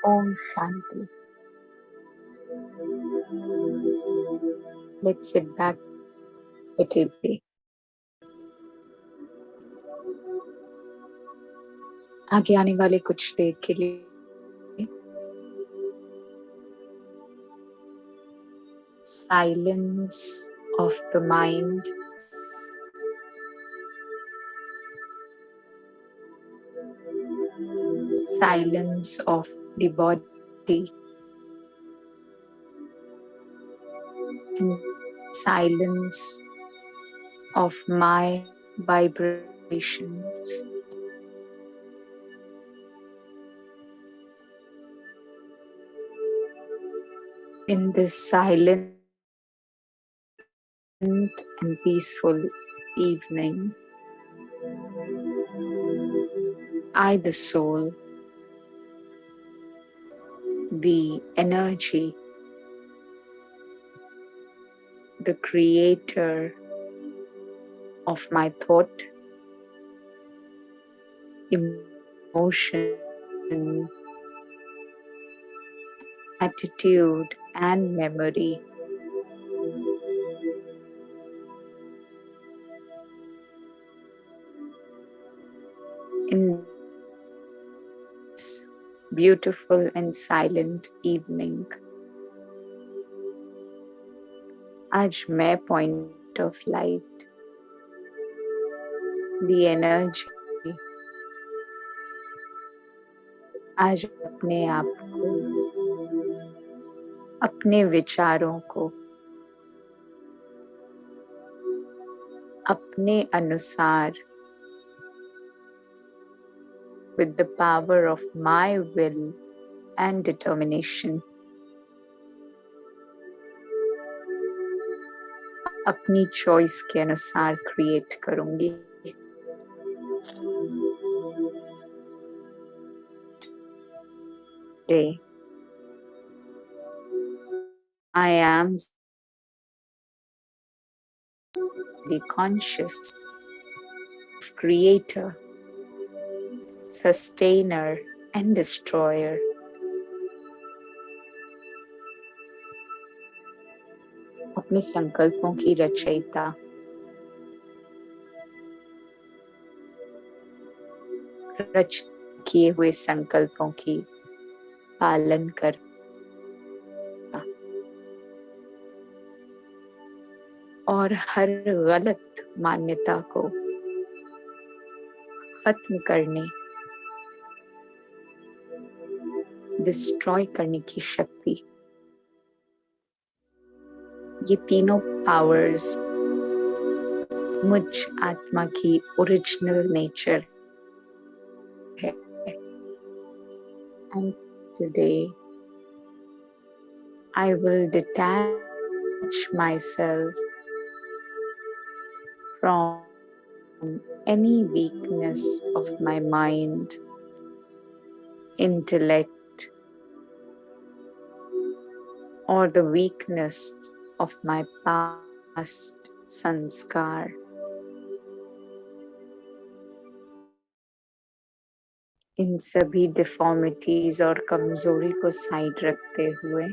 Om Shanti. Let's sit back comfortably. आगे आने वाले कुछ देर के लिए silence of the mind, silence of the body, and silence of my vibrations. In this silent and peaceful evening, I, the soul, the energy, the creator of my thought, emotion, attitude, and memory, in this beautiful and silent evening, आज मैं point of light, the energy, आज अपने आप को, अपने विचारों को अपने अनुसार with the power of my will and determination अपनी choice के अनुसार create करूंगी. Today, I am the conscious creator, sustainer, and destroyer. अपने संकल्पों की रचयिता, रच किए हुए संकल्पों की पालन करता और हर गलत मान्यता को खत्म करने, डिस्ट्रॉय करने की शक्ति, ये तीनों पावर्स मुझ आत्मा की ओरिजिनल नेचर है. And today I will detach myself from any weakness of my mind, intellect, or the weakness of my past sanskar. इन सभी डिफॉर्मिटीज और कमजोरी को साइड रखते हुए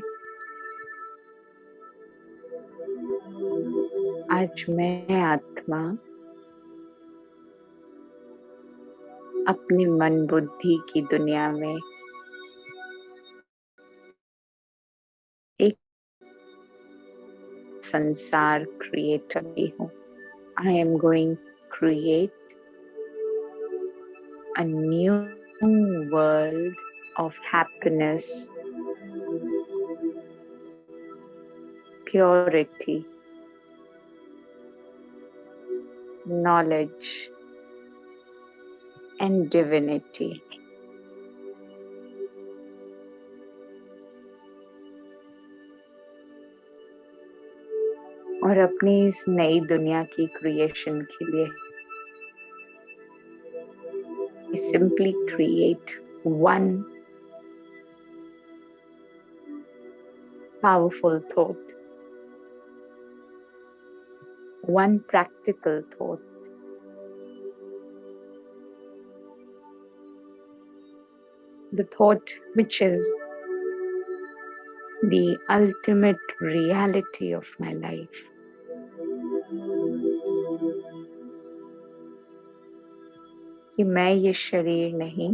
आज मैं आत्मा अपने मन बुद्धि की दुनिया में एक संसार क्रिएट करती हूँ. I am going to create a new world of happiness, purity, knowledge, and divinity. और अपनी इस नई दुनिया की क्रिएशन के लिए simply create one powerful thought, one practical thought. The thought which is the ultimate reality of my life. कि मैं ये शरीर नहीं,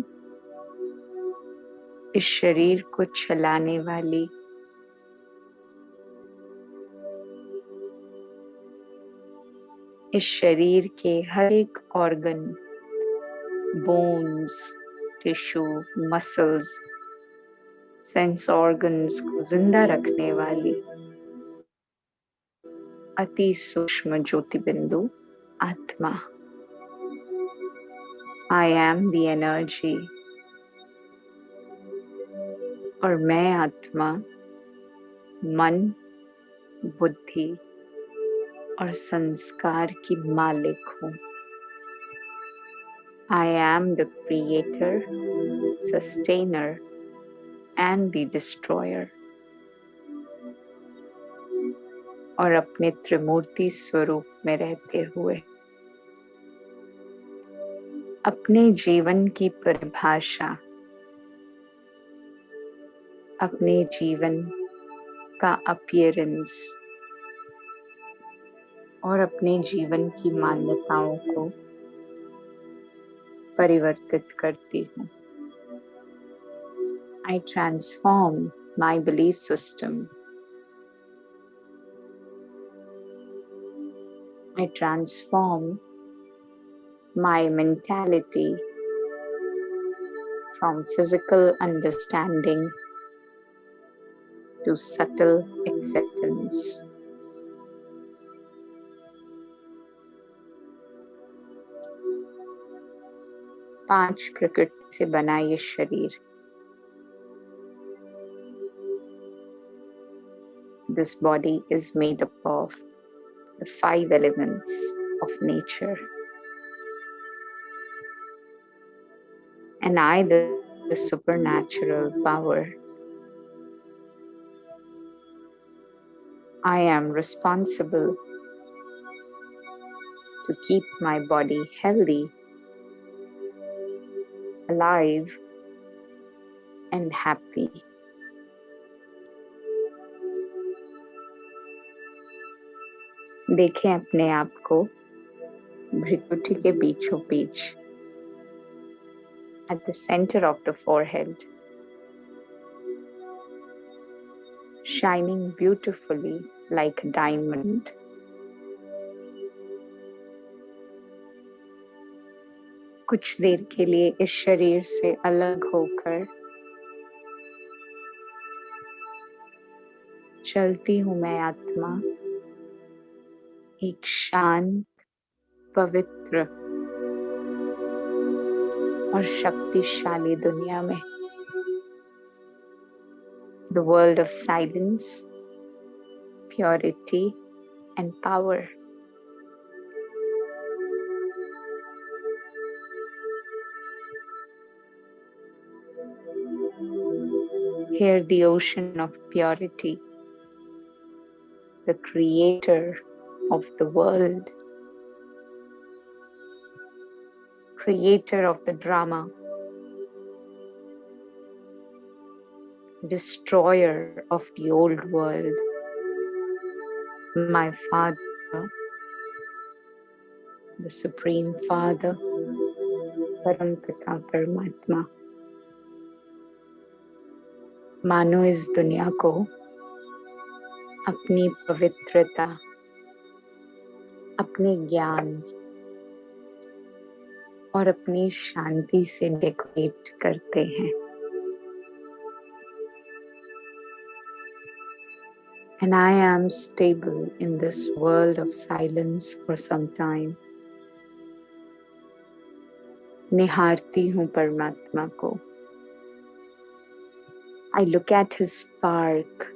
इस शरीर को चलाने वाली इस शरीर के हर एक organ, bones, tissue, muscles, sense organs को जिंदा रखने वाली अति सूक्ष्म ज्योति बिंदु आत्मा. I am the energy. और मैं आत्मा मन, बुद्धि और संस्कार की मालिक हूँ. I am the creator, sustainer and the destroyer. और अपने त्रिमूर्ति स्वरूप में रहते हुए अपने जीवन की परिभाषा, अपने जीवन का अपीयरेंस और अपने जीवन की मान्यताओं को परिवर्तित करती हूँ. I transform my belief system. I transform my mentality from physical understanding to subtle acceptance. पांच प्रकृति से बना ये शरीर. This body is made up of the 5 elements of nature. And I, the supernatural power, I am responsible to keep my body healthy, alive, and happy. देखें अपने आप को भ्रिकुटी के बीचों बीच, at the center of the forehead, shining beautifully like a diamond. कुछ देर के लिए इस शरीर से अलग होकर चलती हूँ मैं आत्मा एक शांत, पवित्र और शक्तिशाली दुनिया में. The world of silence, purity and power. Here the ocean of purity, the creator of the world, creator of the drama, destroyer of the old world, my Father, the Supreme Father, परमपिता परमात्मा. मानो इस दुनिया को अपनी पवित्रता, अपने ज्ञान और अपनी शांति से डेकोरेट करते हैं. And I am stable in this world of silence for some time. निहारती हूँ परमात्मा को. I look at his spark,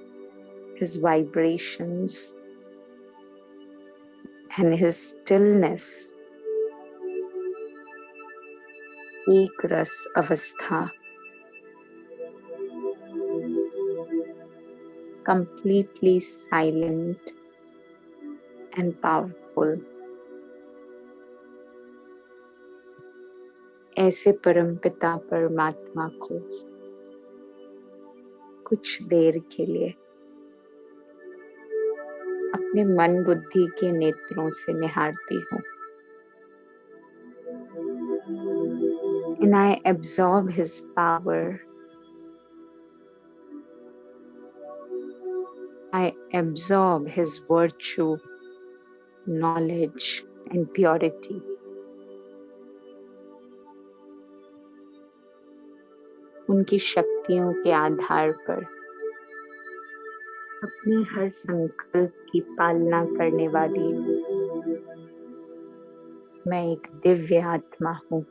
his vibrations, and his stillness, एक रस अवस्था, completely silent and powerful. ऐसे परमपिता परमात्मा को कुछ देर के लिए अपने मन बुद्धि के नेत्रों से निहारती हूँ. And I absorb his power. I absorb his virtue, knowledge and purity. उनकी शक्तियों के आधार पर अपने हर संकल्प की पालना करने वाली मैं एक दिव्य आत्मा हूँ.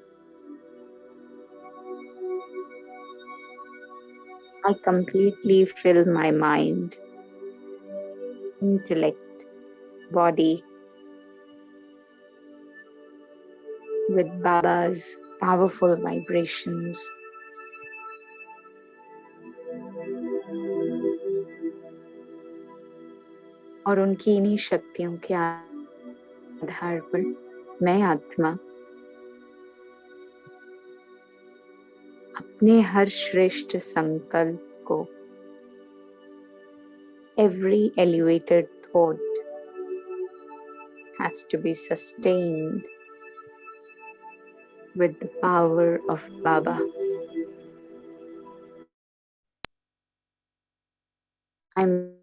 I completely fill my mind, intellect, body with Baba's powerful vibrations. और उनकी इन्हीं शक्तियों के आधार पर मैं आत्मा अपने हर श्रेष्ठ संकल्प को, every elevated thought has to be sustained with the power of Baba. I'm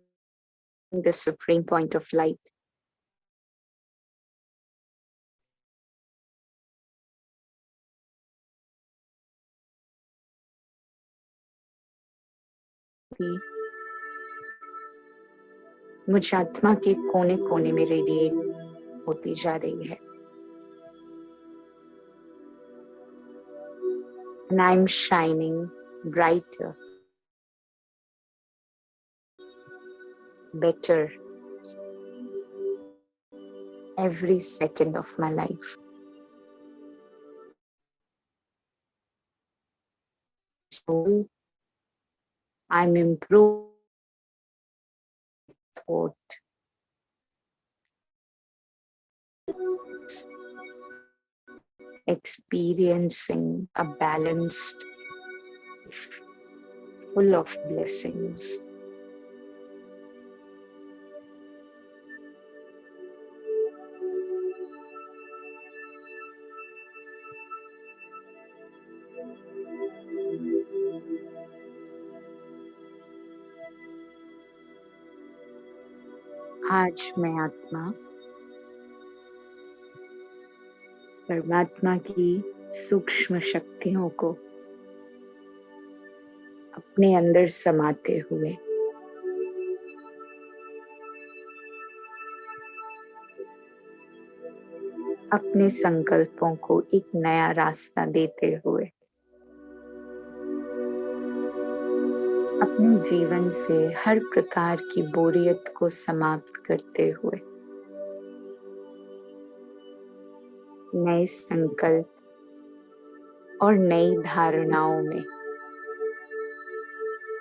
the supreme point of light. मुझ आत्मा के कोने कोने में रेडिएट होती जा रही है. And I'm shining brighter, better every second of my life. So I'm improved thought, experiencing a balanced, full of blessings. आज मैं आत्मा परमात्मा की सूक्ष्म शक्तियों को अपने अंदर समाते हुए अपने संकल्पों को एक नया रास्ता देते हुए अपने जीवन से हर प्रकार की बोरियत को समाप्त करते हुए नए संकल्प और नई धारणाओं में,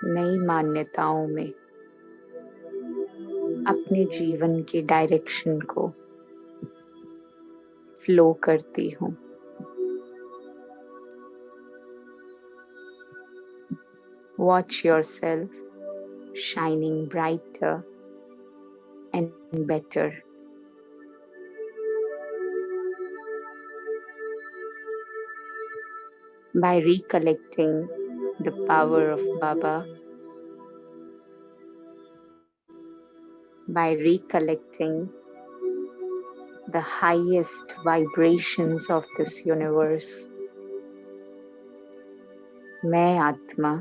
नई मान्यताओं में अपने जीवन के डायरेक्शन को फ्लो करती हूँ. Watch yourself shining brighter and better. By recollecting the power of Baba, by recollecting the highest vibrations of this universe, मैं आत्मा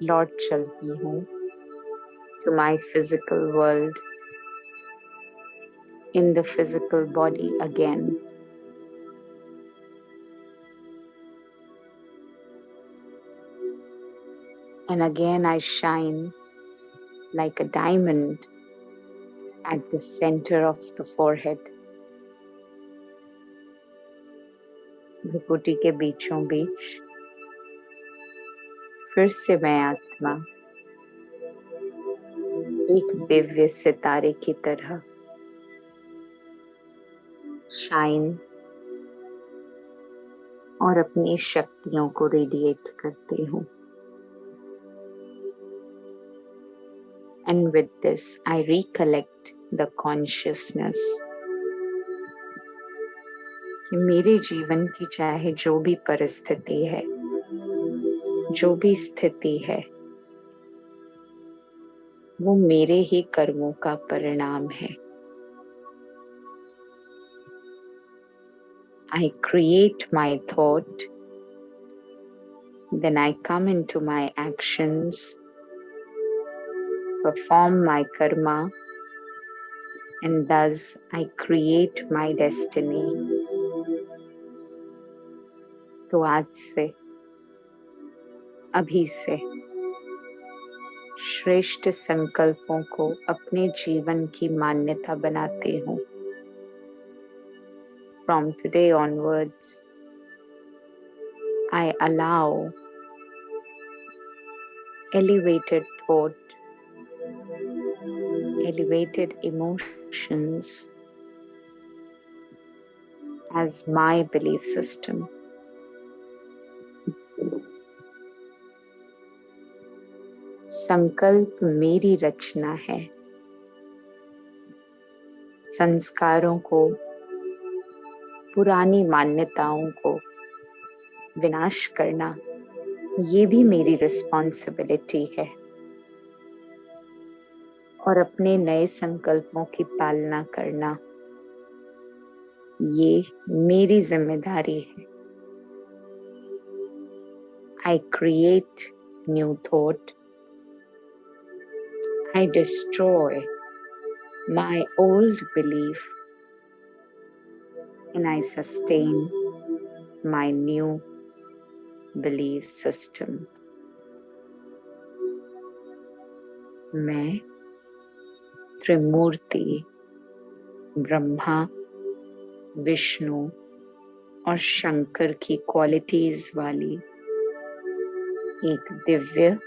लौट चलती हूँ to my physical world, in the physical body again. And again I shine like a diamond at the center of the forehead. भ्रुकुटी के बीचों बीच फिर से मैं आत्मा एक दिव्य सितारे की तरह शाइन और अपनी शक्तियों को रेडिएट करती हूँ. And with this, I recollect the consciousness कि मेरे जीवन की चाहे जो भी परिस्थिति है, जो भी स्थिति है, वो मेरे ही कर्मों का परिणाम है. I create my thought, then I come into my actions, perform my karma, and thus I create my destiny. तो आज से, अभी से श्रेष्ठ संकल्पों को अपने जीवन की मान्यता बनाती हूँ. From today onwards, I allow elevated thought, elevated emotions as my belief system. संकल्प मेरी रचना है. संस्कारों को, पुरानी मान्यताओं को विनाश करना, ये भी मेरी रिस्पॉन्सिबिलिटी है. और अपने नए संकल्पों की पालना करना, ये मेरी जिम्मेदारी है. I create new thought. I destroy my old belief and I sustain my new belief system. मैं त्रिमूर्ति ब्रह्मा, विष्णु और शंकर की क्वालिटीज वाली एक दिव्य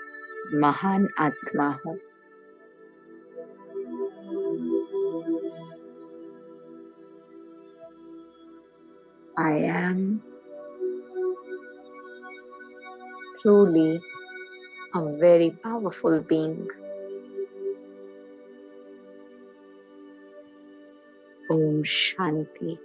महान आत्मा हूँ. I am truly a very powerful being. Om Shanti.